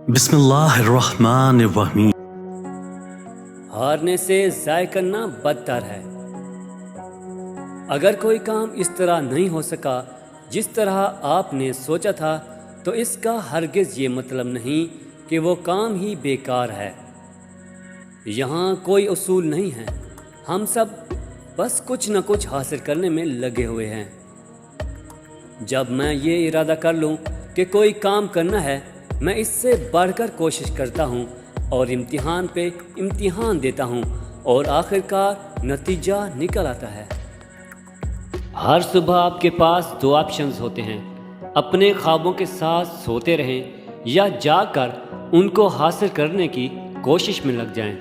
بسم اللہ الرحمن الرحیم۔ ہارنے سے ضائع کرنا بدتر ہے۔ اگر کوئی کام اس طرح نہیں ہو سکا جس طرح آپ نے سوچا تھا تو اس کا ہرگز یہ مطلب نہیں کہ وہ کام ہی بیکار ہے۔ یہاں کوئی اصول نہیں ہے، ہم سب بس کچھ نہ کچھ حاصل کرنے میں لگے ہوئے ہیں۔ جب میں یہ ارادہ کر لوں کہ کوئی کام کرنا ہے، میں اس سے بڑھ کر کوشش کرتا ہوں اور امتحان پہ امتحان دیتا ہوں اور آخرکار نتیجہ نکل آتا ہے۔ ہر صبح آپ کے پاس دو آپشنز ہوتے ہیں، اپنے خوابوں کے ساتھ سوتے رہیں یا جا کر ان کو حاصل کرنے کی کوشش میں لگ جائیں۔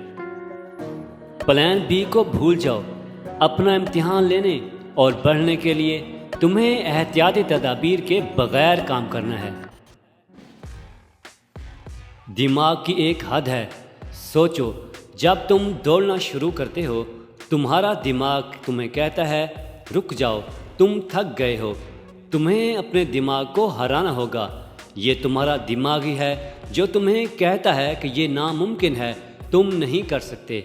پلان بی کو بھول جاؤ۔ اپنا امتحان لینے اور بڑھنے کے لیے تمہیں احتیاطی تدابیر کے بغیر کام کرنا ہے۔ دماغ کی ایک حد ہے۔ سوچو، جب تم دوڑنا شروع کرتے ہو، تمہارا دماغ تمہیں کہتا ہے رک جاؤ، تم تھک گئے ہو۔ تمہیں اپنے دماغ کو ہرانا ہوگا۔ یہ تمہارا دماغ ہی ہے جو تمہیں کہتا ہے کہ یہ ناممکن ہے، تم نہیں کر سکتے۔